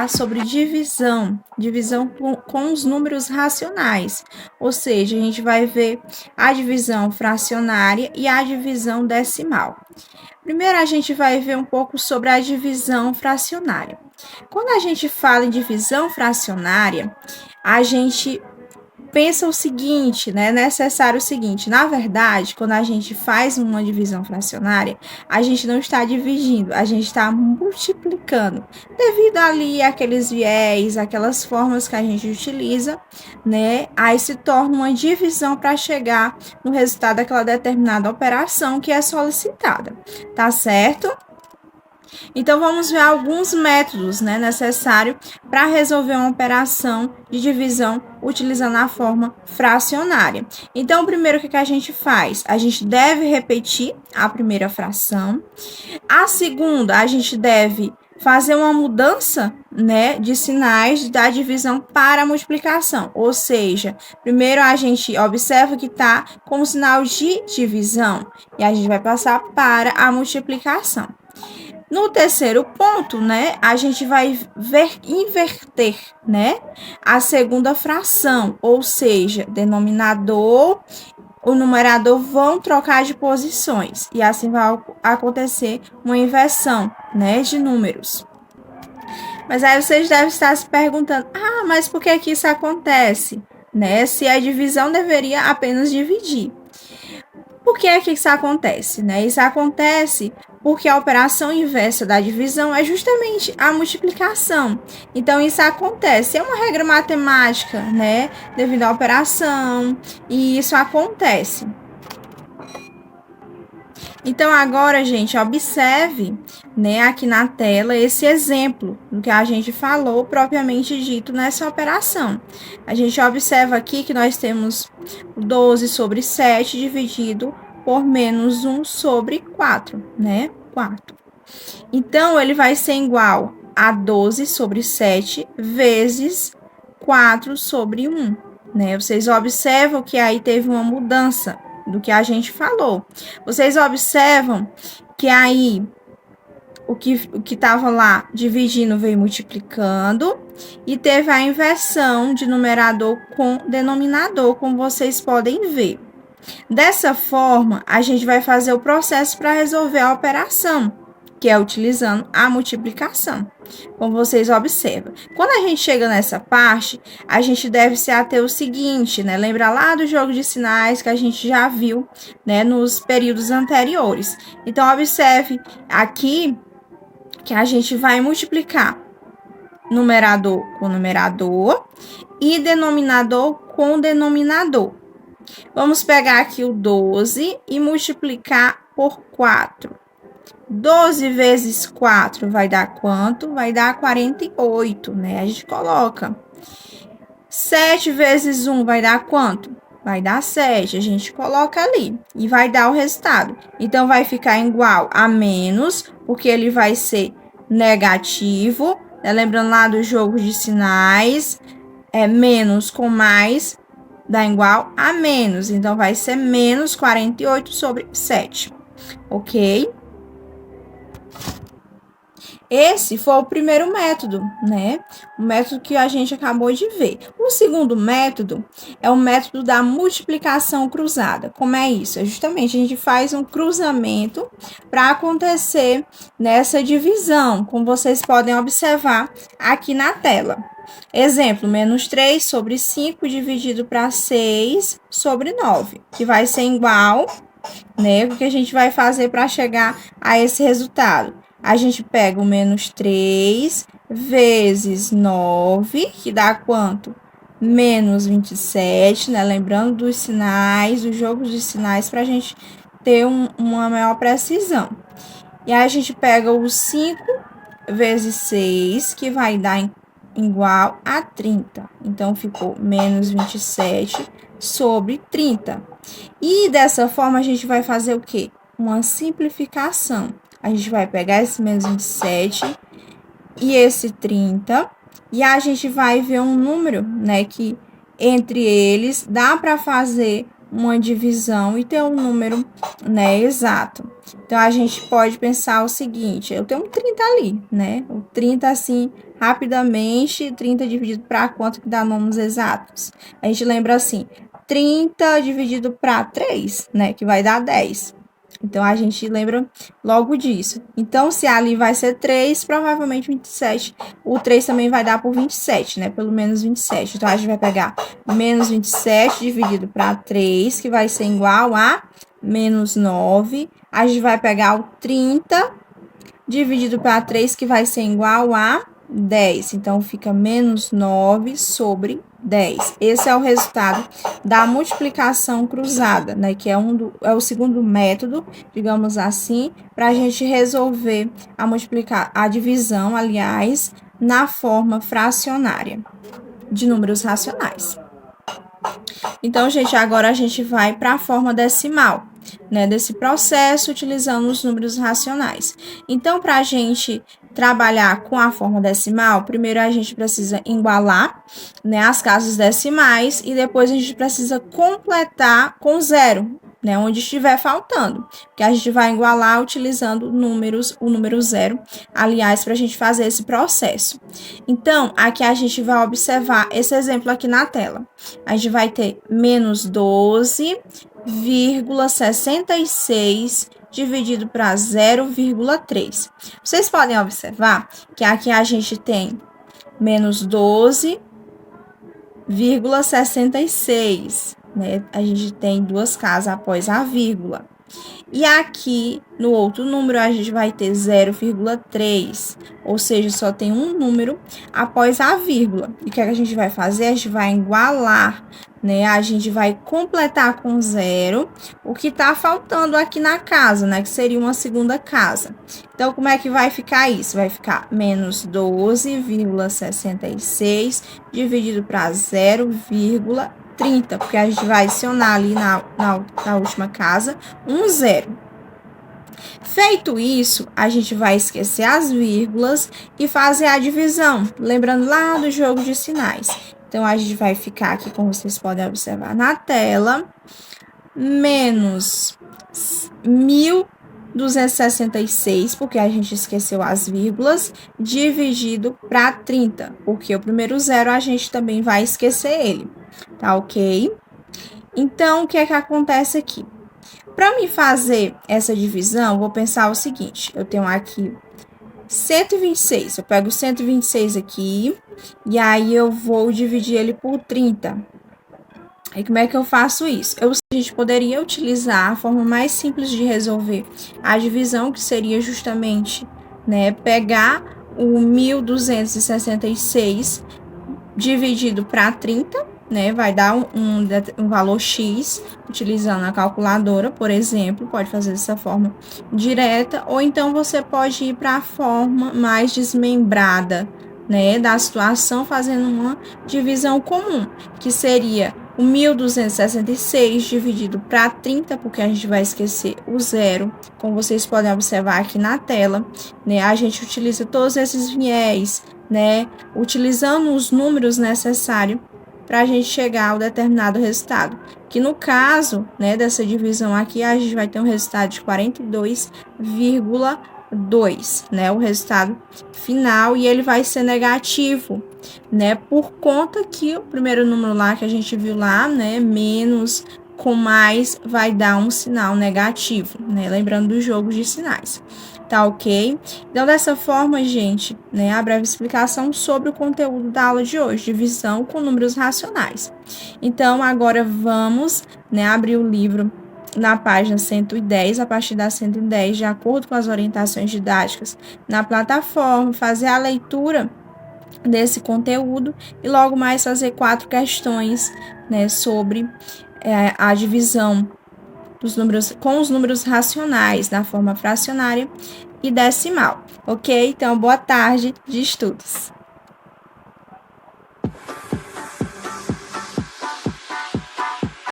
sobre divisão com os números racionais, ou seja, a gente vai ver a divisão fracionária e a divisão decimal. Primeiro, a gente vai ver um pouco sobre a divisão fracionária. Quando a gente fala em divisão fracionária, a gente pensa o seguinte, né? É necessário o seguinte: na verdade, quando a gente faz uma divisão fracionária, a gente não está dividindo, a gente está multiplicando, devido ali àqueles viés, aquelas formas que a gente utiliza, né? Aí se torna uma divisão para chegar no resultado daquela determinada operação que é solicitada, tá certo? Então, vamos ver alguns métodos, né, necessários para resolver uma operação de divisão utilizando a forma fracionária. Então, primeiro, o que a gente faz? A gente deve repetir a primeira fração. A segunda, a gente deve fazer uma mudança, né, de sinais da divisão para a multiplicação. Ou seja, primeiro a gente observa que está com o sinal de divisão e a gente vai passar para a multiplicação. No terceiro ponto, né, a gente vai inverter, né, a segunda fração, ou seja, denominador, o numerador vão trocar de posições e assim vai acontecer uma inversão, né, de números. Mas aí vocês devem estar se perguntando: ah, mas por que que isso acontece, né? Se a divisão deveria apenas dividir. Por que é que isso acontece, né? Isso acontece porque a operação inversa da divisão é justamente a multiplicação. Então, isso acontece, é uma regra matemática, né? Devido à operação, e isso acontece. Então, agora, gente, observe, né, aqui na tela esse exemplo do que a gente falou propriamente dito nessa operação. A gente observa aqui que nós temos 12 sobre 7 dividido por menos 1 sobre 4, né? 4. Então, ele vai ser igual a 12 sobre 7 vezes 4 sobre 1, né? Vocês observam que aí teve uma mudança do que a gente falou. Vocês observam que aí o que estava lá dividindo veio multiplicando e teve a inversão de numerador com denominador, como vocês podem ver. Dessa forma, a gente vai fazer o processo para resolver a operação, que é utilizando a multiplicação. Como vocês observam. Quando a gente chega nessa parte, a gente deve se ater ao seguinte, né? Lembra lá do jogo de sinais que a gente já viu, né, nos períodos anteriores. Então, observe aqui que a gente vai multiplicar numerador com numerador e denominador com denominador. Vamos pegar aqui o 12 e multiplicar por 4. 12 vezes 4 vai dar quanto? Vai dar 48, né? A gente coloca. 7 vezes 1 vai dar quanto? Vai dar 7. A gente coloca ali e vai dar o resultado. Então, vai ficar igual a menos, porque ele vai ser negativo. Né? Lembrando lá do jogo de sinais, menos com mais dá igual a menos. Então, vai ser menos 48 sobre 7. Ok? Esse foi o primeiro método, né? O método que a gente acabou de ver. O segundo método é o método da multiplicação cruzada. Como é isso? É justamente a gente faz um cruzamento para acontecer nessa divisão, como vocês podem observar aqui na tela. Exemplo, menos 3 sobre 5 dividido para 6 sobre 9, que vai ser igual, né? O que a gente vai fazer para chegar a esse resultado? A gente pega o menos 3 vezes 9, que dá quanto? Menos 27, né? Lembrando dos sinais, dos jogos de sinais, para a gente ter uma maior precisão. E aí, a gente pega o 5 vezes 6, que vai dar igual a 30. Então, ficou menos 27 sobre 30. E dessa forma, a gente vai fazer o quê? Uma simplificação. A gente vai pegar esse menos 27 e esse 30, e a gente vai ver um número, né, que entre eles dá para fazer uma divisão e ter um número, né, exato. Então, a gente pode pensar o seguinte: eu tenho um 30 ali, né, o 30 assim, rapidamente, 30 dividido para quanto que dá números exatos? A gente lembra assim, 30 dividido para 3, né, que vai dar 10. Então, a gente lembra logo disso. Então, se ali vai ser 3, provavelmente 27. O 3 também vai dar por 27, né? Pelo menos 27. Então, a gente vai pegar menos 27 dividido para 3, que vai ser igual a menos 9. A gente vai pegar o 30 dividido para 3, que vai ser igual a 10. Então, fica menos 9 sobre 10. Esse é o resultado da multiplicação cruzada, né? Que é o segundo método, digamos assim, para a gente resolver a divisão, aliás, na forma fracionária de números racionais. Então, gente, agora a gente vai para a forma decimal, né, desse processo, utilizando os números racionais. Então, para a gente trabalhar com a forma decimal, primeiro a gente precisa igualar, né, as casas decimais e depois a gente precisa completar com zero, né, onde estiver faltando, que a gente vai igualar utilizando o número zero, aliás, para a gente fazer esse processo. Então, aqui a gente vai observar esse exemplo aqui na tela. A gente vai ter menos 12,66 dividido para 0,3. Vocês podem observar que aqui a gente tem menos 12,66, né? A gente tem duas casas após a vírgula. E aqui, no outro número, a gente vai ter 0,3, ou seja, só tem um número após a vírgula. E o que a gente vai fazer? A gente vai igualar, né? A gente vai completar com zero o que está faltando aqui na casa, né? Que seria uma segunda casa. Então, como é que vai ficar isso? Vai ficar menos 12,66 dividido para 0,30, porque a gente vai adicionar ali na última casa um zero. Feito isso, a gente vai esquecer as vírgulas e fazer a divisão, lembrando lá do jogo de sinais. Então, a gente vai ficar aqui, como vocês podem observar na tela, menos 1.266, porque a gente esqueceu as vírgulas, dividido para 30, porque o primeiro zero a gente também vai esquecer ele, tá ok? Então, o que é que acontece aqui? Para me fazer essa divisão, vou pensar o seguinte, eu tenho aqui 126, eu pego 126 aqui, e aí eu vou dividir ele por 30. Aí, como é que eu faço isso? A gente poderia utilizar a forma mais simples de resolver a divisão, que seria justamente, né, pegar o 1.266 dividido para 30, né, vai dar um valor X, utilizando a calculadora, por exemplo, pode fazer dessa forma direta, ou então você pode ir para a forma mais desmembrada, né, da situação, fazendo uma divisão comum, que seria o 1.266 dividido para 30, porque a gente vai esquecer o zero, como vocês podem observar aqui na tela, né, a gente utiliza todos esses viés, né, utilizando os números necessários para a gente chegar ao determinado resultado. Que no caso, né, dessa divisão aqui, a gente vai ter um resultado de 42,2, né, o resultado final, e ele vai ser negativo, né, por conta que o primeiro número lá que a gente viu lá, né, menos com mais vai dar um sinal negativo, né, lembrando do jogo de sinais. Tá ok? Então, dessa forma, gente, né, a breve explicação sobre o conteúdo da aula de hoje, divisão com números racionais. Então, agora vamos, né, abrir o livro na página 110, a partir da 110, de acordo com as orientações didáticas na plataforma, fazer a leitura desse conteúdo e logo mais fazer 4 questões, né, sobre a divisão dos números, com os números racionais, na forma fracionária e decimal, ok? Então, boa tarde de estudos!